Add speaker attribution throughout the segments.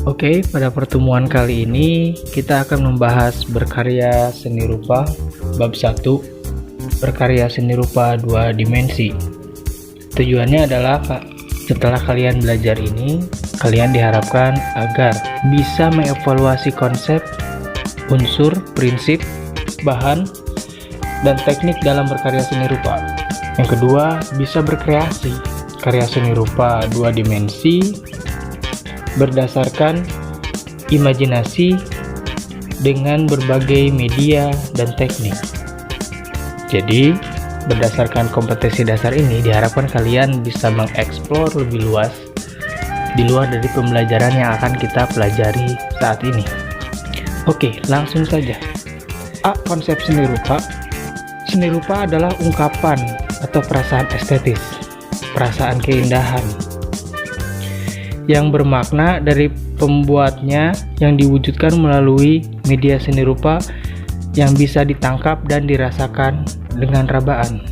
Speaker 1: Oke, pada pertemuan kali ini kita akan membahas berkarya seni rupa bab 1, berkarya seni rupa 2 dimensi. Tujuannya adalah setelah kalian belajar ini, kalian diharapkan agar bisa mengevaluasi konsep, unsur, prinsip, bahan, dan teknik dalam berkarya seni rupa. Yang kedua, bisa berkreasi karya seni rupa 2 dimensi berdasarkan imajinasi dengan berbagai media dan teknik. Jadi, berdasarkan kompetensi dasar ini diharapkan kalian bisa mengeksplor lebih luas di luar dari pembelajaran yang akan kita pelajari saat ini. Oke, langsung saja. A. Konsep seni rupa. Seni rupa adalah ungkapan atau perasaan estetis, perasaan keindahan yang bermakna dari pembuatnya yang diwujudkan melalui media seni rupa yang bisa ditangkap dan dirasakan dengan rabaan.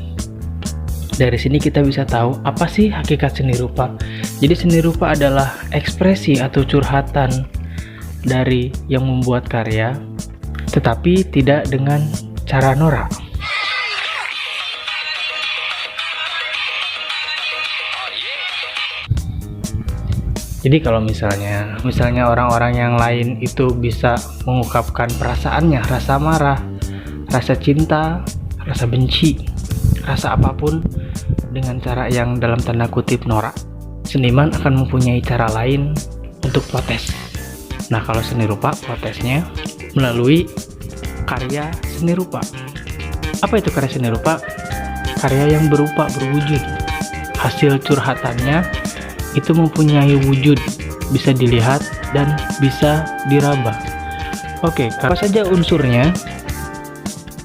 Speaker 1: Dari sini kita bisa tahu apa sih hakikat seni rupa. Jadi seni rupa adalah ekspresi atau curhatan dari yang membuat karya, tetapi tidak dengan cara norak. Jadi kalau misalnya orang-orang yang lain itu bisa mengungkapkan perasaannya, rasa marah, rasa cinta, rasa benci, rasa apapun dengan cara yang dalam tanda kutip norak, seniman akan mempunyai cara lain untuk protes. Nah, kalau seni rupa protesnya melalui karya seni rupa. Apa itu karya seni rupa? Karya yang berupa berwujud. Hasil curhatannya itu mempunyai wujud, bisa dilihat dan bisa diraba. Oke, apa saja unsurnya?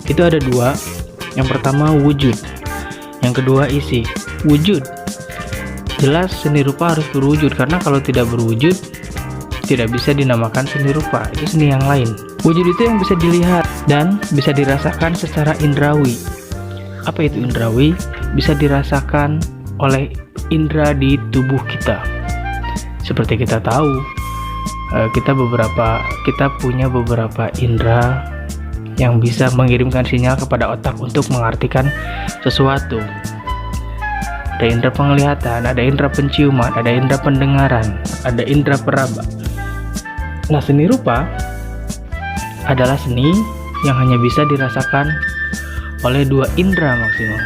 Speaker 1: Itu ada 2. Yang pertama wujud, yang kedua isi. Wujud, jelas seni rupa harus berwujud, karena kalau tidak berwujud tidak bisa dinamakan seni rupa, itu seni yang lain. Wujud itu yang bisa dilihat dan bisa dirasakan secara indrawi. Apa itu indrawi? Bisa dirasakan oleh indera di tubuh kita. Seperti kita tahu, kita punya beberapa indera yang bisa mengirimkan sinyal kepada otak untuk mengartikan sesuatu. Ada indera penglihatan, ada indera penciuman, ada indera pendengaran, ada indera peraba. Nah, seni rupa adalah seni yang hanya bisa dirasakan oleh 2 indera maksimal,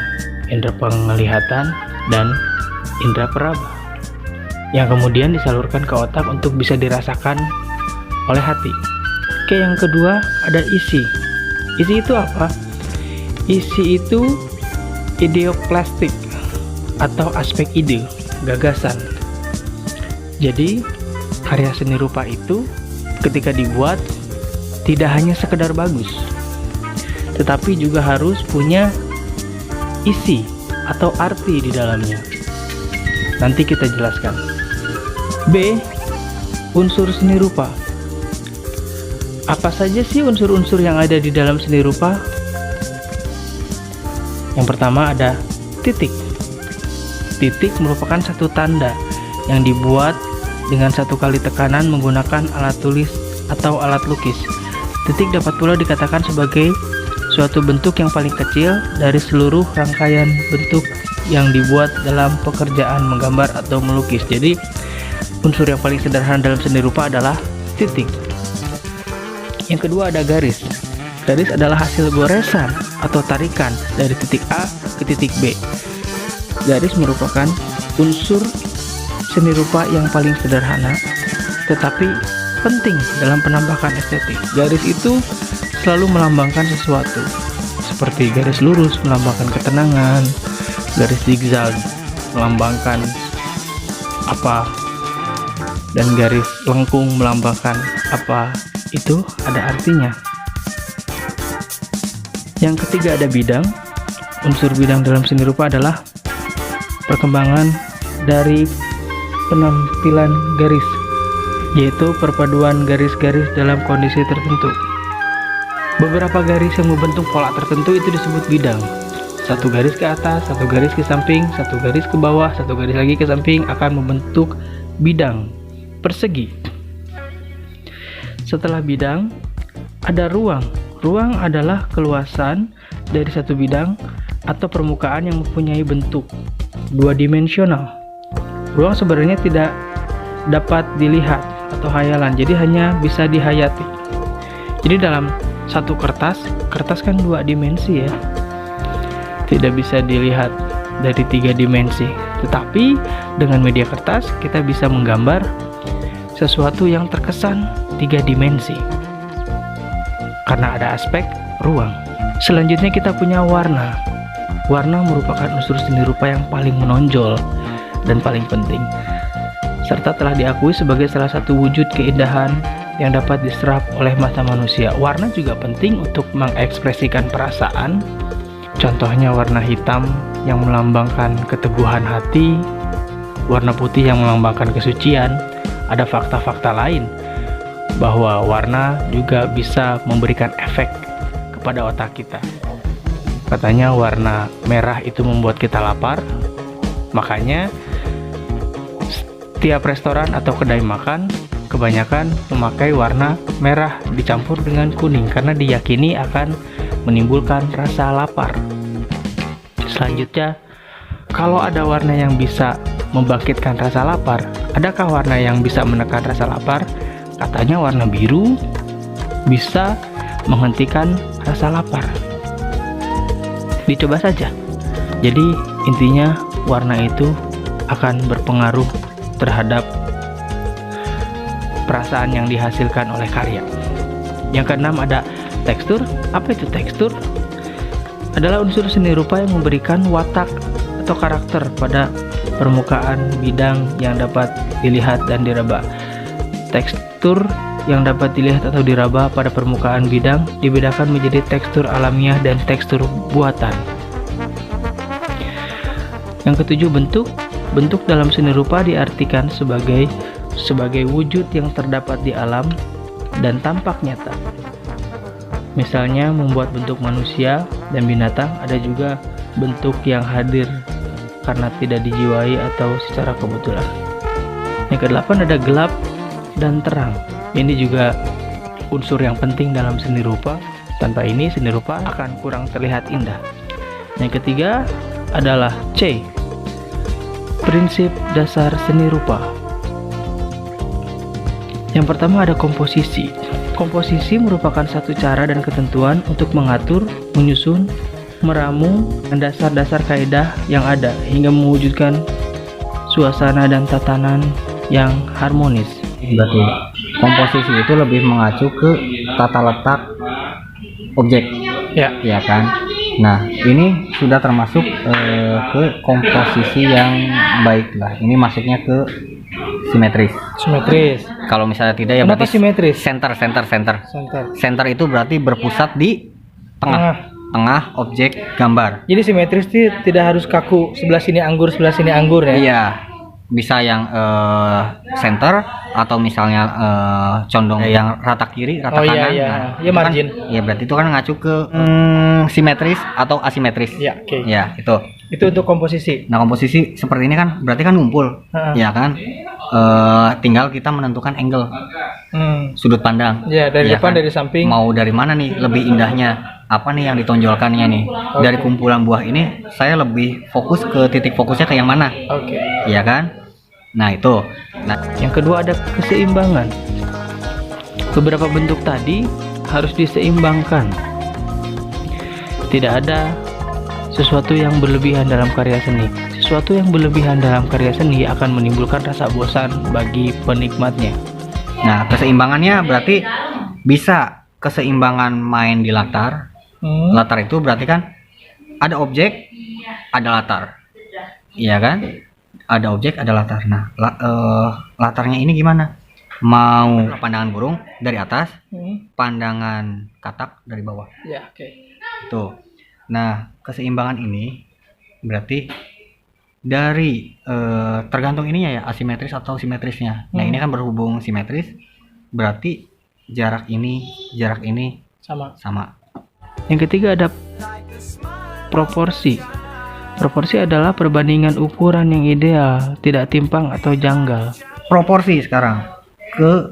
Speaker 1: indera penglihatan dan indera peraba, yang kemudian disalurkan ke otak untuk bisa dirasakan oleh hati. Oke, yang kedua ada isi. Isi itu apa? Isi itu ideoplastik atau aspek ide, gagasan. Jadi, karya seni rupa itu ketika dibuat tidak hanya sekedar bagus, tetapi juga harus punya isi atau arti di dalamnya. Nanti kita jelaskan. B. Unsur seni rupa. Apa saja sih unsur-unsur yang ada di dalam seni rupa? Yang pertama ada titik. Titik merupakan satu tanda yang dibuat dengan 1 kali tekanan menggunakan alat tulis atau alat lukis. Titik dapat pula dikatakan sebagai suatu bentuk yang paling kecil dari seluruh rangkaian bentuk yang dibuat dalam pekerjaan menggambar atau melukis. Jadi unsur yang paling sederhana dalam seni rupa adalah titik. Yang kedua ada garis. Garis adalah hasil goresan atau tarikan dari titik A ke titik B. Garis merupakan unsur seni rupa yang paling sederhana tetapi penting dalam penambahan estetik. Garis itu selalu melambangkan sesuatu, seperti garis lurus melambangkan ketenangan, garis zigzag melambangkan apa, dan garis lengkung melambangkan apa. Itu ada artinya. Yang ketiga ada bidang. Unsur bidang dalam seni rupa adalah perkembangan dari penampilan garis, yaitu perpaduan garis-garis dalam kondisi tertentu. Beberapa garis yang membentuk pola tertentu itu disebut bidang. Satu garis ke atas, satu garis ke samping, satu garis ke bawah, satu garis lagi ke samping akan membentuk bidang persegi. Setelah bidang, ada ruang. Ruang adalah keluasan dari satu bidang atau permukaan yang mempunyai bentuk dua dimensional. Ruang sebenarnya tidak dapat dilihat atau hayalan, jadi hanya bisa dihayati. Jadi dalam satu kertas kan dua dimensi ya, tidak bisa dilihat dari tiga dimensi. Tetapi dengan media kertas kita bisa menggambar sesuatu yang terkesan tiga dimensi karena ada aspek ruang. Selanjutnya kita punya warna. Warna merupakan unsur seni rupa yang paling menonjol dan paling penting, serta telah diakui sebagai salah satu wujud keindahan yang dapat diserap oleh mata manusia. Warna juga penting untuk mengekspresikan perasaan. Contohnya warna hitam yang melambangkan keteguhan hati, warna putih yang melambangkan kesucian. Ada fakta-fakta lain bahwa warna juga bisa memberikan efek kepada otak kita. Katanya warna merah itu membuat kita lapar, makanya setiap restoran atau kedai makan kebanyakan memakai warna merah dicampur dengan kuning karena diyakini akan menimbulkan rasa lapar. Selanjutnya, kalau ada warna yang bisa membangkitkan rasa lapar, adakah warna yang bisa menekan rasa lapar? Katanya warna biru bisa menghentikan rasa lapar. Dicoba saja. Jadi intinya warna itu akan berpengaruh terhadap perasaan yang dihasilkan oleh karya. Yang keenam ada tekstur. Apa itu tekstur? Adalah unsur seni rupa yang memberikan watak atau karakter pada permukaan bidang yang dapat dilihat dan diraba. Tekstur yang dapat dilihat atau diraba pada permukaan bidang dibedakan menjadi tekstur alamiah dan tekstur buatan. Yang ketujuh, bentuk. Bentuk dalam seni rupa diartikan sebagai wujud yang terdapat di alam dan tampak nyata. Misalnya membuat bentuk manusia dan binatang. Ada juga bentuk yang hadir karena tidak dijiwai atau secara kebetulan. Yang kedelapan ada gelap dan terang. Ini juga unsur yang penting dalam seni rupa. Tanpa ini seni rupa akan kurang terlihat indah. Yang ketiga adalah C, prinsip dasar seni rupa. Yang pertama ada komposisi. Komposisi merupakan satu cara dan ketentuan untuk mengatur, menyusun, meramu dasar-dasar kaidah yang ada hingga mewujudkan suasana dan tatanan yang harmonis.
Speaker 2: Berarti komposisi itu lebih mengacu ke tata letak objek, ya kan? Nah, ini sudah termasuk ke komposisi yang baik lah. Ini masuknya ke simetris. Kalau misalnya tidak ya berarti
Speaker 1: simetris?
Speaker 2: Center itu berarti berpusat di tengah objek gambar.
Speaker 1: Jadi simetris itu tidak harus kaku, sebelah sini anggur ya?
Speaker 2: Iya, bisa yang center atau misalnya condong yang rata kiri, rata kanan.
Speaker 1: Iya, ya margin.
Speaker 2: Kan, ya berarti itu kan ngacu ke simetris atau asimetris.
Speaker 1: Ya, oke.
Speaker 2: Ya, itu.
Speaker 1: Itu untuk komposisi.
Speaker 2: Nah, komposisi seperti ini kan berarti kan ngumpul. Ya kan? Tinggal kita menentukan angle. Sudut pandang.
Speaker 1: Ya, dari
Speaker 2: ya
Speaker 1: depan,
Speaker 2: kan?
Speaker 1: dari samping.
Speaker 2: Mau dari mana nih lebih indahnya? Apa nih yang ditonjolkannya nih?
Speaker 1: Okay.
Speaker 2: Dari kumpulan buah ini saya lebih fokus ke titik fokusnya ke yang mana?
Speaker 1: Oke.
Speaker 2: Iya kan? Nah, itu. Nah,
Speaker 1: yang kedua ada keseimbangan. Beberapa bentuk tadi harus diseimbangkan. Tidak ada sesuatu yang berlebihan dalam karya seni. Sesuatu yang berlebihan dalam karya seni akan menimbulkan rasa bosan bagi penikmatnya.
Speaker 2: Nah, keseimbangannya berarti bisa keseimbangan main di latar. Latar itu berarti kan ada objek, ada latar. Iya kan? Ada objek, ada latar. Nah, latarnya ini gimana? Mau pandangan burung dari atas, pandangan katak dari bawah.
Speaker 1: Ya, oke.
Speaker 2: Tuh. Nah, keseimbangan ini berarti dari tergantung ininya ya, asimetris atau simetrisnya. Nah, ini kan berhubung simetris, berarti jarak ini sama.
Speaker 1: Yang ketiga ada proporsi. Proporsi adalah perbandingan ukuran yang ideal, tidak timpang atau janggal.
Speaker 2: Proporsi sekarang ke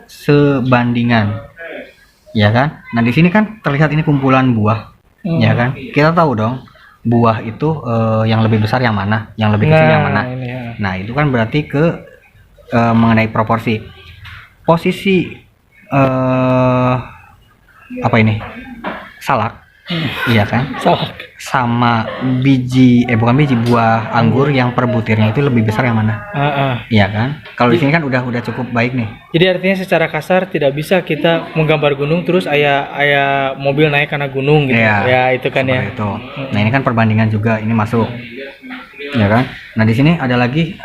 Speaker 2: sebandingan, ya kan? Nah di sini kan terlihat ini kumpulan buah, ya kan? Kita tahu dong buah itu yang lebih besar yang mana, yang lebih kecil yang mana.
Speaker 1: Ini ya.
Speaker 2: Nah itu kan berarti mengenai proporsi. Posisi apa ini? Salak, iya kan?
Speaker 1: Salak.
Speaker 2: Sama bukan biji, buah anggur yang per butirnya itu lebih besar yang mana? Iya kan? Kalau di sini kan udah cukup baik nih.
Speaker 1: Jadi artinya secara kasar tidak bisa kita menggambar gunung terus ayah mobil naik karena gunung gitu.
Speaker 2: Iya,
Speaker 1: Ya itu kan ya.
Speaker 2: seperti itu. Nah ini kan perbandingan juga, ini masuk, ya kan? Nah di sini ada lagi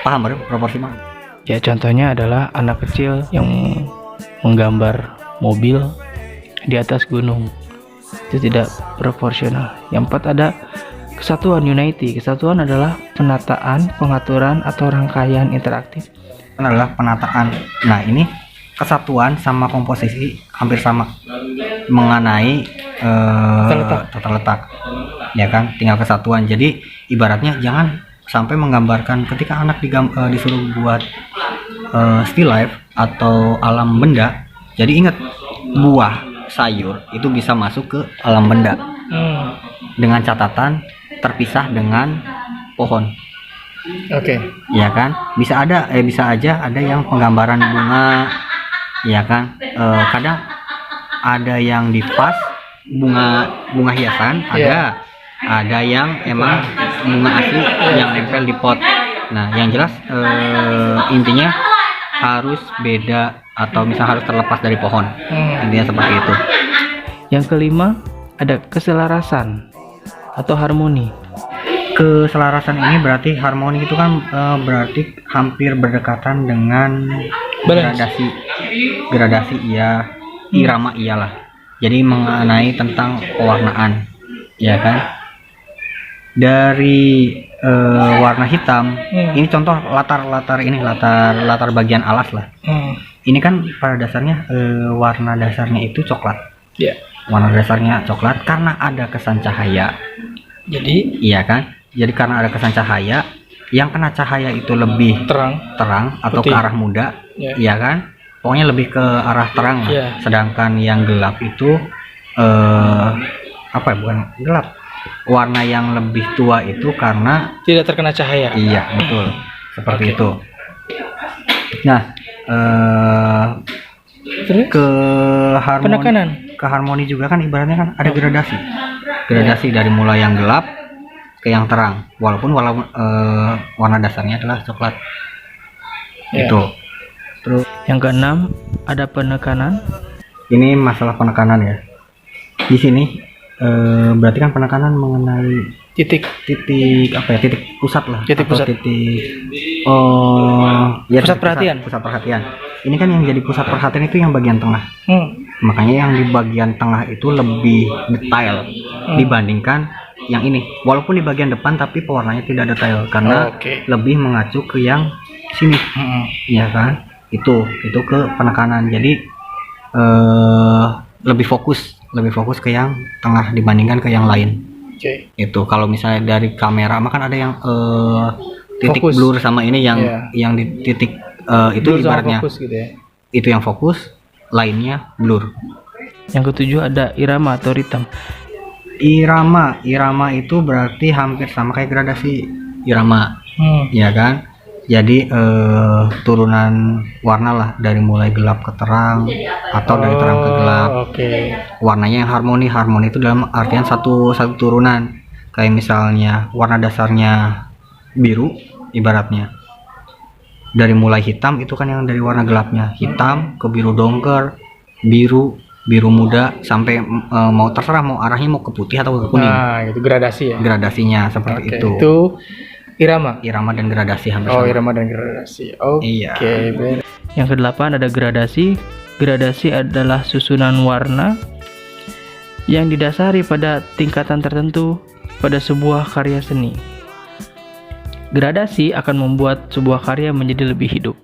Speaker 2: paham baru proporsi mah?
Speaker 1: Ya contohnya adalah anak kecil yang menggambar mobil di atas gunung. Itu tidak proporsional. Yang 4 ada kesatuan, unity. Kesatuan adalah penataan, pengaturan atau rangkaian interaktif.
Speaker 2: Adalah penataan. Nah ini kesatuan sama komposisi hampir sama mengenai tata letak, ya kan? Tinggal kesatuan. Jadi ibaratnya jangan sampai menggambarkan ketika anak disuruh buat still life atau alam benda. Jadi ingat, buah sayur itu bisa masuk ke alam benda dengan catatan terpisah dengan pohon.
Speaker 1: Oke.
Speaker 2: Ya kan, bisa aja ada yang penggambaran bunga, ya kan. Kadang ada yang di vas bunga hiasan, ada yang emang bunga asli yang nempel di pot. Nah yang jelas intinya harus beda atau misal harus terlepas dari pohon. Intinya seperti itu.
Speaker 1: Yang kelima ada keselarasan atau harmoni.
Speaker 2: Keselarasan ini berarti harmoni itu kan berarti hampir berdekatan dengan gradasi iya, irama iyalah. Jadi mengenai tentang pewarnaan, ya kan? Dari warna hitam, ini contoh latar bagian alas lah. Ini kan pada dasarnya warna dasarnya itu coklat. Warna dasarnya coklat karena ada kesan cahaya.
Speaker 1: Jadi,
Speaker 2: iya kan? Jadi karena ada kesan cahaya, yang kena cahaya itu lebih terang atau
Speaker 1: putih,
Speaker 2: ke arah muda, iya kan? Pokoknya lebih ke arah terang lah. Sedangkan yang gelap itu bukan gelap. Warna yang lebih tua itu karena
Speaker 1: tidak terkena cahaya.
Speaker 2: Iya, betul. Seperti itu. Nah, ke harmoni juga kan ibaratnya kan ada gradasi dari mulai yang gelap ke yang terang, walaupun warna dasarnya adalah coklat. Itu. Terus
Speaker 1: yang keenam ada penekanan.
Speaker 2: Ini masalah penekanan ya. Di sini berarti kan penekanan mengenai titik pusat lah. Pusat perhatian. Ini kan yang jadi pusat perhatian itu yang bagian tengah. Makanya yang di bagian tengah itu lebih detail dibandingkan yang ini. Walaupun di bagian depan tapi pewarnanya tidak detail karena lebih mengacu ke yang sini. Ya kan? Itu ke penekanan. Jadi lebih fokus ke yang tengah dibandingkan ke yang lain. Itu kalau misalnya dari kamera makan ada yang titik fokus, blur sama ini yang di titik itu ibaratnya fokus gitu ya. Itu yang fokus, lainnya blur.
Speaker 1: Yang ketujuh ada irama atau ritem.
Speaker 2: Irama itu berarti hampir sama kayak gradasi irama, ya kan? Jadi turunan warna lah dari mulai gelap ke terang atau dari terang ke gelap. Warnanya yang harmoni itu dalam artian satu turunan. Kayak misalnya warna dasarnya biru ibaratnya. Dari mulai hitam itu kan yang dari warna gelapnya, hitam ke biru dongker, biru muda sampai mau terserah mau arahnya mau ke putih atau ke kuning.
Speaker 1: Itu gradasi ya.
Speaker 2: Gradasinya seperti itu.
Speaker 1: Itu irama
Speaker 2: dan gradasi hampir sama.
Speaker 1: Irama dan gradasi.
Speaker 2: Iya.
Speaker 1: Yang kedelapan ada gradasi. Gradasi adalah susunan warna yang didasari pada tingkatan tertentu pada sebuah karya seni. Gradasi akan membuat sebuah karya menjadi lebih hidup.